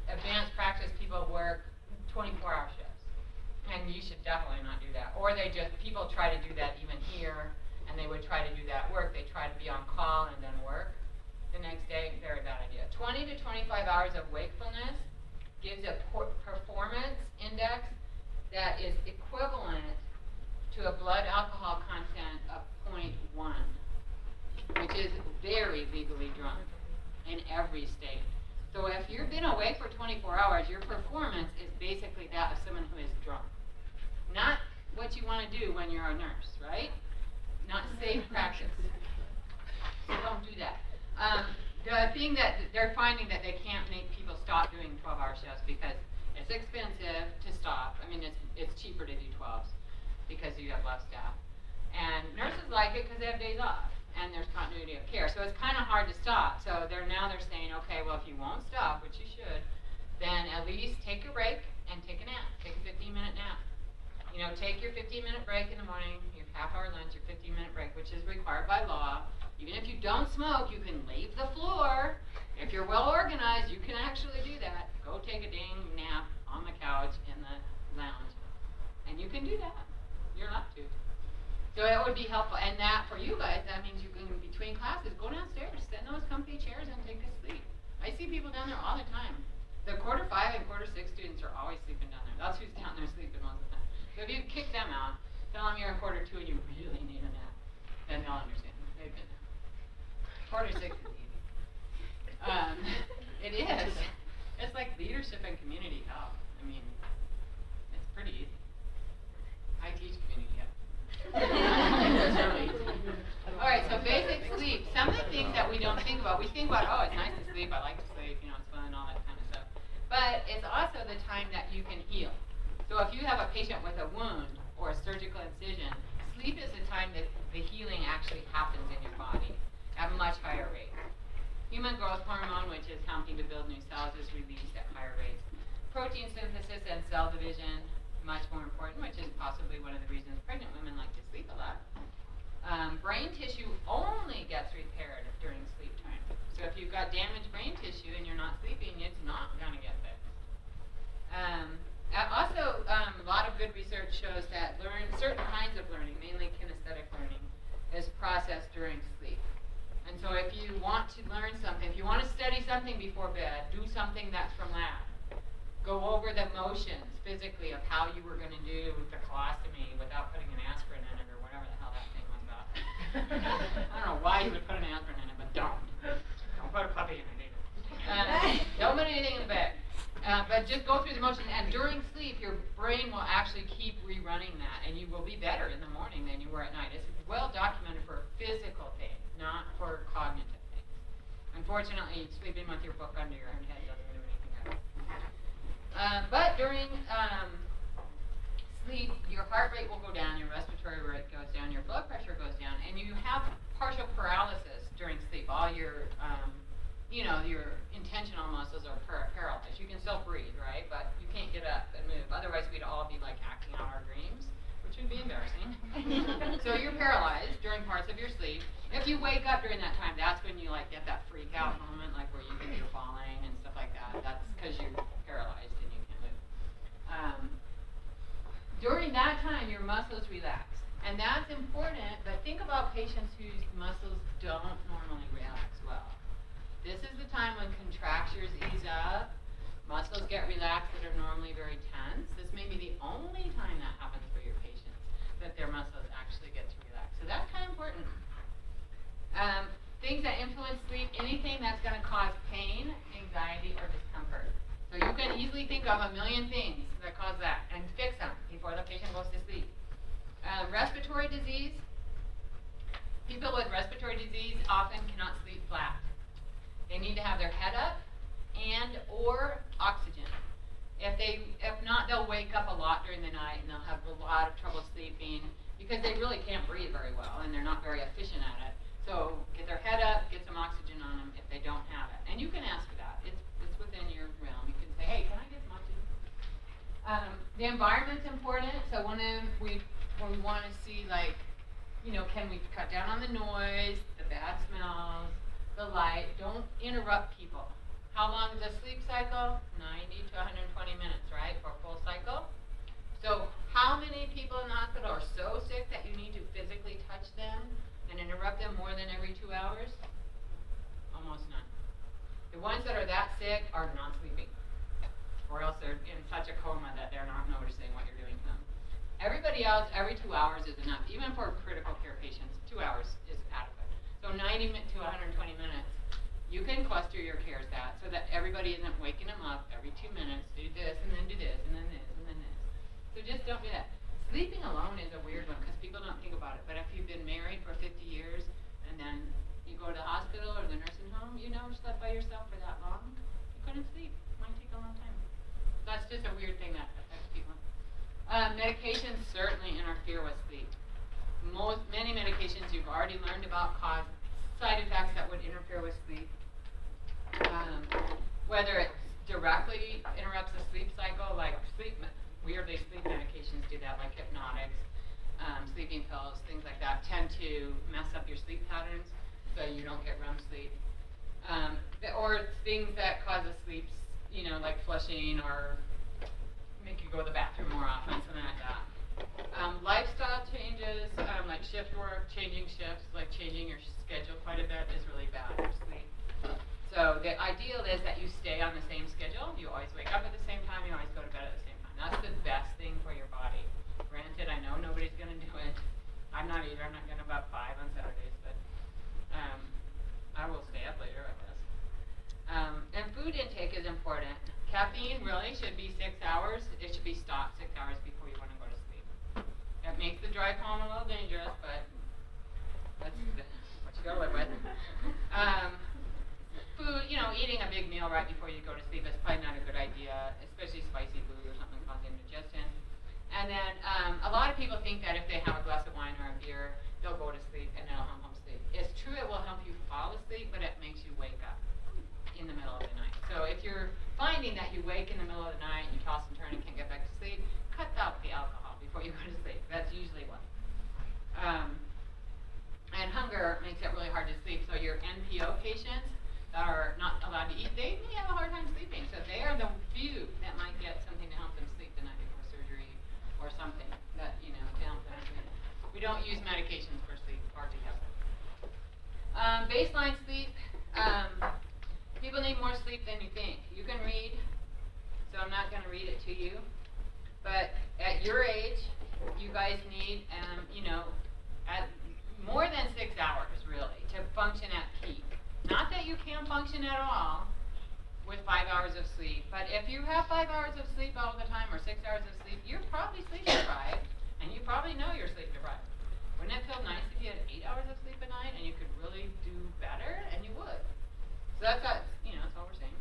advanced practice people work 24-hour shifts. And you should definitely not do that. Or people try to do that even here, and they would try to do that work. They try to be on call and then work the next day. Very bad idea. 20 to 25 hours of wakefulness gives a performance index that is equivalent to a blood alcohol content of 0.1, which is very legally drunk in every state. So if you've been awake for 24 hours, your performance is basically that of someone who is drunk. Not what you want to do when you're a nurse, right? Not safe practice. So don't do that. The thing that they're finding that they can't make people stop doing 12-hour shifts because it's expensive to stop. I mean, it's cheaper to do 12s because you have less staff. And nurses like it because they have days off and there's continuity of care. So it's kind of hard to stop. So they're saying, okay, well, if you won't stop, which you should, then at least take a break and take a nap. Take a 15-minute nap. Take your 15-minute break in the morning, your half-hour lunch, your 15-minute break, which is required by law. Even if you don't smoke, you can leave the floor. If you're well organized, you can actually do that. Go take a dang nap on the couch in the lounge. And you can do that. You're allowed to. So it would be helpful. And that, for you guys, that means you can, between classes, go downstairs, sit in those comfy chairs and take a sleep. I see people down there all the time. The quarter 5 and quarter 6 students are always sleeping down there. That's who's down there sleeping most of the time. So if you kick them out, tell them you're in quarter 2 and you really need a nap, then they'll understand. They've been there. Quarter 6 is easy. It is. It's like leadership and community health. I mean, it's pretty easy. I teach community health. It's really easy. All right, so basic sleep. Some of the things that we don't think about, we think about, oh, it's nice to sleep, I like to sleep, it's fun, all that kind of stuff. But it's also the time that you can heal. So if you have a patient with a wound or a surgical incision, sleep is the time that the healing actually happens in your body at a much higher rate. Human growth hormone, which is helping to build new cells, is released at higher rates. Protein synthesis and cell division, much more important, which is possibly one of the reasons pregnant women like to sleep a lot. Brain tissue only gets repaired during sleep time. So if you've got damaged brain tissue and you're not sleeping, it's not going to get fixed. Also, a lot of good research shows that certain kinds of learning, mainly kinesthetic learning, is processed during sleep. And so if you want to learn something, if you want to study something before bed, do something that's from lab. Go over the motions physically of how you were going to do the colostomy without putting an aspirin in it or whatever the hell that thing was about. I don't know why you would put an aspirin in it, but don't. Don't put a puppy in it either. Don't put anything in the bag. But just go through the motions, and during sleep, your brain will actually keep rerunning that, and you will be better in the morning than you were at night. It's well documented for physical things, not for cognitive things. Unfortunately, sleeping with your book under your head doesn't do anything at all. But during sleep, your heart rate will go down, your respiratory rate goes down, your blood pressure goes down, and you have partial paralysis during sleep. All your your intentional muscles are paralyzed. You can still breathe, right? But you can't get up and move. Otherwise, we'd all be like acting out our dreams, which would be embarrassing. So you're paralyzed during parts of your sleep. If you wake up during that time, that's when you get that freak out moment, like where you think you're falling and stuff like that. That's because you're paralyzed and you can't move. During that time, your muscles relax. And that's important, but think about patients whose muscles don't normally relax well. This is the time when contractures ease up, muscles get relaxed that are normally very tense. This may be the only time that happens for your patients, that their muscles actually get to relax. So that's kind of important. Things that influence sleep, anything that's going to cause pain, anxiety, or discomfort. So So you can easily think of a million things that cause that and fix them before the patient goes to sleep. Respiratory disease. People with respiratory disease often cannot sleep flat. They need to have their head up and or oxygen. If not, they'll wake up a lot during the night and they'll have a lot of trouble sleeping because they really can't breathe very well and they're not very efficient at it. So get their head up, get some oxygen on them if they don't have it. And you can ask for that. It's within your realm. You can say, hey, can I get some oxygen? The environment's important. So when we want to see, like, you know, can we cut down on the noise, the bad smells, the light? Don't interrupt people. How long is a sleep cycle? 90 to 120 minutes, right, for a full cycle? So how many people in the hospital are so sick that you need to physically touch them and interrupt them more than every 2 hours? Almost none. The ones that are that sick are not sleeping, or else they're in such a coma that they're not noticing what you're doing to them. Everybody else, every 2 hours is enough. Even for critical care patients, 2 hours is adequate. So 90 to 120 minutes. You can cluster your cares so that everybody isn't waking them up every 2 minutes, do this, and then do this, and then this, and then this. So just don't do that. Sleeping alone is a weird one because people don't think about it. But if you've been married for 50 years and then you go to the hospital or the nursing home, you never slept by yourself for that long, you couldn't sleep. It might take a long time. That's just a weird thing that affects people. Medications certainly interfere with sleep. Many medications you've already learned about cause side effects that would interfere with sleep. Whether it directly interrupts the sleep cycle, like weirdly sleep medications do that, like hypnotics, sleeping pills, things like that, tend to mess up your sleep patterns so you don't get REM sleep. Or things that cause a sleep, you know, like flushing or make you go to the bathroom more often, something like that. Lifestyle changes, like shift work, changing shifts, like changing your schedule quite a bit is really bad for sleep. So the ideal is that you stay on the same schedule. You always wake up at the same time, you always go to bed at the same time. That's the best thing for your body. Granted, I know nobody's going to do it. I'm not either. I'm not getting up 5 on Saturdays, but I will stay up later, I guess. And food intake is important. Caffeine really should be 6 hours. It should be stopped 6 hours before you want to go to sleep. That makes the drive home a little dangerous, but that's what you got to live with. Food, you know, eating a big meal right before you go to sleep is probably not a good idea, especially spicy food or something causing indigestion. And then a lot of people think that if they have a glass of wine or a beer, they'll go to sleep and it'll help them sleep. It's true it will help you fall asleep, but it makes you wake up in the middle of the night. So if you're finding that you wake in the middle of the night and you toss and turn and can't get back to sleep, cut out the alcohol before you go to sleep. That's usually one. And hunger makes it really hard to sleep. So your NPO patients that are not allowed to eat, they may have a hard time sleeping. So they are the few that might get something to help them sleep the night before surgery or something that, you know, to help them sleep. We don't use medications for sleep altogether. Baseline sleep. People need more sleep than you think. You can read, so I'm not going to read it to you. But at your age, you guys need, you know, at more than 6 hours, really, to function at peak. Not that you can't function at all with 5 hours of sleep, but if you have 5 hours of sleep all the time or 6 hours of sleep, you're probably sleep deprived, and you probably know you're sleep deprived. Wouldn't it feel nice if you had 8 hours of sleep a night and you could really do better? And you would. So that's you know, that's all we're saying.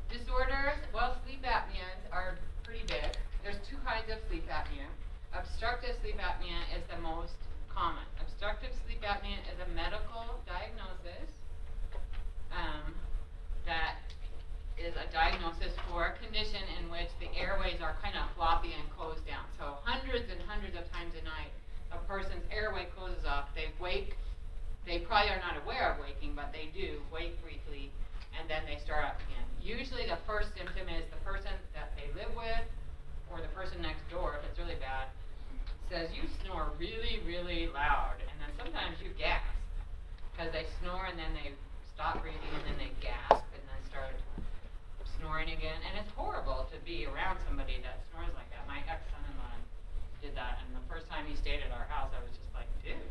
Disorders, well, sleep apneas are pretty big. There's 2 kinds of sleep apnea. Obstructive sleep apnea is the most common. Obstructive sleep apnea is a medical diagnosis that is a diagnosis for a condition in which the airways are kind of floppy and closed down. So hundreds and hundreds of times a night, a person's airway closes off. They wake. They probably are not aware of waking, but they do wake briefly, and then they start up again. Usually the first symptom is the person that they live with or the person next door, if it's really bad, says you snore really, really loud, and then sometimes you gasp because they snore and then they stop breathing and then they gasp and then start snoring again. And it's horrible to be around somebody that snores like that. My ex-son-in-law did that, and the first time he stayed at our house, I was just like, dude.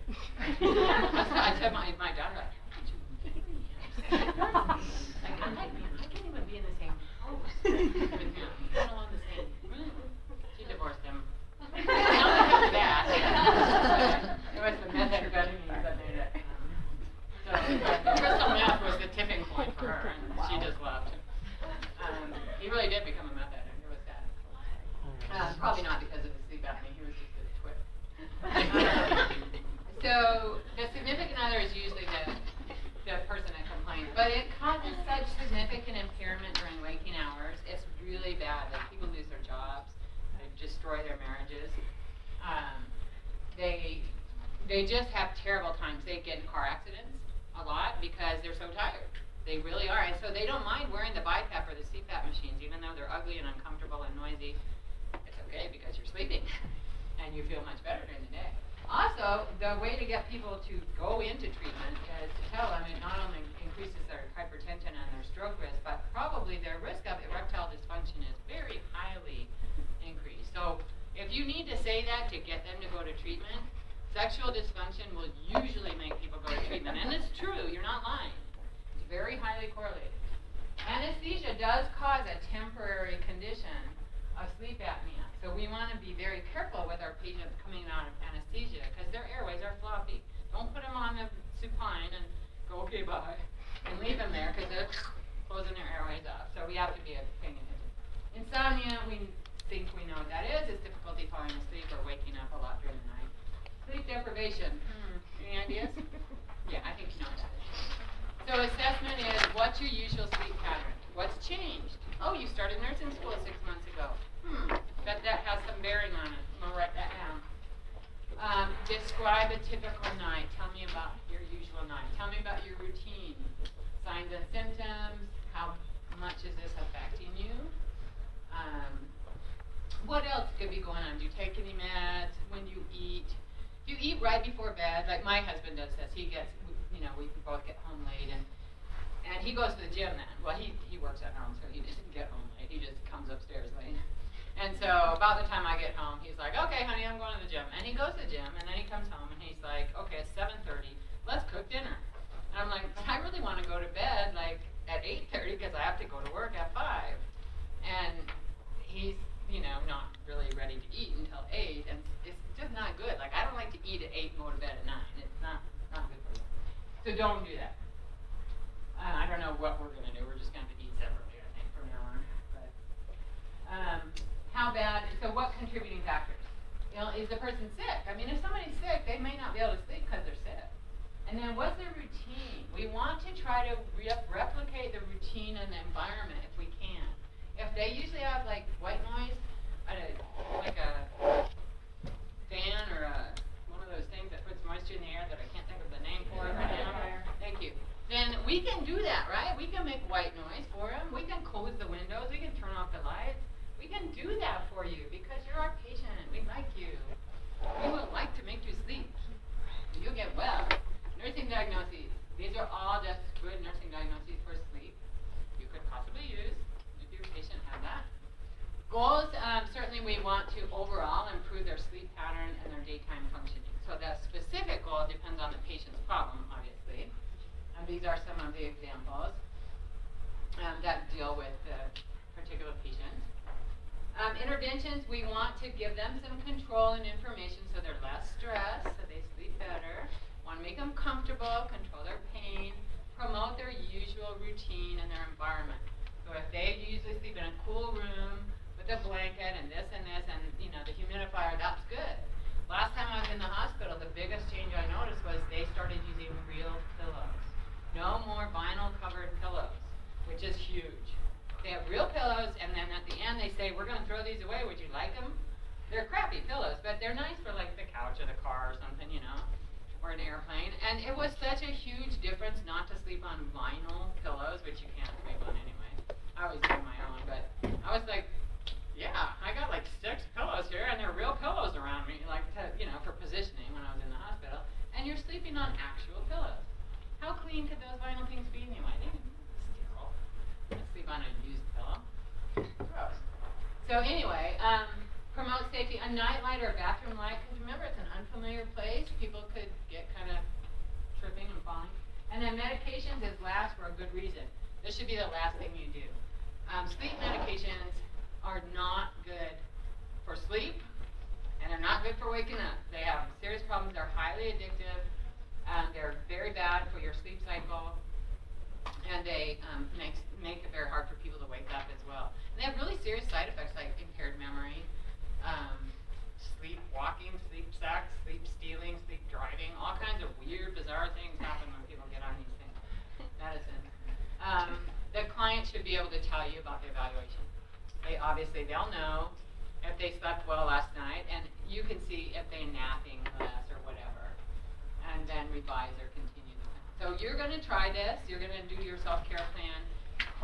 I said my daughter, like, how could you leave me? I can't even be in the same house. So the significant other is usually the person that complains, but it causes such significant impairment during waking hours. It's really bad. Like, people lose their jobs, they destroy their marriages. They just have terrible times. They get in car accidents a lot because they're so tired. They really are, and so they don't mind wearing the BiPAP or the CPAP machines, even though they're ugly and uncomfortable and noisy. It's okay because you're sleeping, and you feel much better during the day. Also, the way to get people to go into treatment is to tell them it not only increases their hypertension and their stroke risk, but probably their risk of erectile dysfunction is very highly increased. So if you need to say that to get them to go to treatment, sexual dysfunction will usually make people go to treatment. And it's true, you're not lying. It's very highly correlated. Anesthesia does cause a temporary condition of sleep apnea. So we want to be very careful with our patients coming out of anesthesia because their airways are floppy. Don't put them on the supine and go, okay, bye, and leave them there because they're closing their airways off. So we have to be paying attention. Insomnia, we think we know what that is. It's difficulty falling asleep or waking up a lot during the night. Sleep deprivation. Any ideas? Yeah, I think you know what that is. So assessment is, what's your usual sleep pattern? What's changed? Oh, you started nursing school 6 months ago. Bet that has some bearing on it. I'm going to write that down. Describe a typical night. Tell me about your usual night. Tell me about your routine. Signs and symptoms. How much is this affecting you? What else could be going on? Do you take any meds? When you eat? Do you eat right before bed? Like my husband does this. He gets, we both get home late, and he goes to the gym then. Well, he works at home, so he doesn't get home late. He just comes upstairs late. And so about the time I get home, he's like, okay, honey, I'm going to the gym. And he goes to the gym, and then he comes home, and he's like, okay, it's 7:30. Let's cook dinner. And I'm like, I really want to go to bed, like, at 8:30 because I have to go to work at 5. And he's, not really ready to eat until 8, and it's just not good. Like, I don't like to eat at 8 and go to bed at 9. It's not good for you. So don't do that. I don't know what we're going to do. We're just going to eat separately, I think, from now on. But how bad? So what contributing factors? Is the person sick? I mean, if somebody's sick, they may not be able to sleep because they're sick. And then what's their routine? We want to try to replicate the routine and the environment if we can. If they usually have like white noise, like a fan or one of those things that puts moisture in the air that I can't think of the name for right now. Thank you. Then we can do that, right? We can make white noise for them. We can close the windows. We can turn off the lights. We can do that for you because you're our patient. We like you. We would like to make you sleep. You'll get well. Nursing diagnoses. These are all just good nursing diagnoses for sleep. You could possibly use if your patient had that. Goals, certainly we want to overall improve their sleep pattern and their daytime functioning. So that specific goal depends on the patient's problem, obviously. These are some of the examples that deal with the particular patient. Interventions, we want to give them some control and information so they're less stressed, so they sleep better. Want to make them comfortable, control their pain, promote their usual routine and their environment. So if they usually sleep in a cool room with a blanket and this and the humidifier, that's good. Last time I was in the hospital, the biggest change I noticed was they started using real pillows. No more vinyl covered pillows, which is huge. They have real pillows, and then at the end they say, we're going to throw these away, would you like them? They're crappy pillows, but they're nice for like the couch or the car or something, or an airplane. And it was such a huge difference not to sleep on vinyl pillows, which you can't sleep on anyway. I always do my own, but I was like, yeah, I got like 6 pillows here, and they're real pillows around me, like for positioning when I was in the hospital. And you're sleeping on actual pillows. How clean could those vinyl things be anyway? They're sterile. Let's sleep on a used pillow. Gross. So anyway, promote safety. A nightlight or a bathroom light, because remember it's an unfamiliar place. People could get kind of tripping and falling. And then medications is last for a good reason. This should be the last thing you do. Sleep medications are not good for sleep, and they're not good for waking up. They have serious problems. They're highly addictive. They're very bad for your sleep cycle, and they make it very hard for people to wake up as well. And they have really serious side effects like impaired memory, sleep walking, sleep sex, sleep stealing, sleep driving, all kinds client should be able to tell you about the evaluation. Obviously, they'll know if they slept well last night, and you can see if they're napping less or whatever, and then revise or continue the plan. So you're going to try this. You're going to do your self-care plan.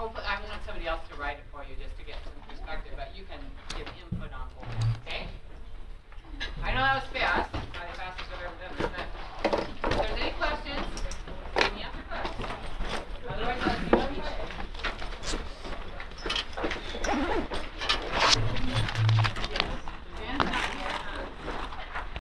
Hopefully, I want somebody else to write it for you just to get some perspective, but you can give input on both. Okay? I know that was fast.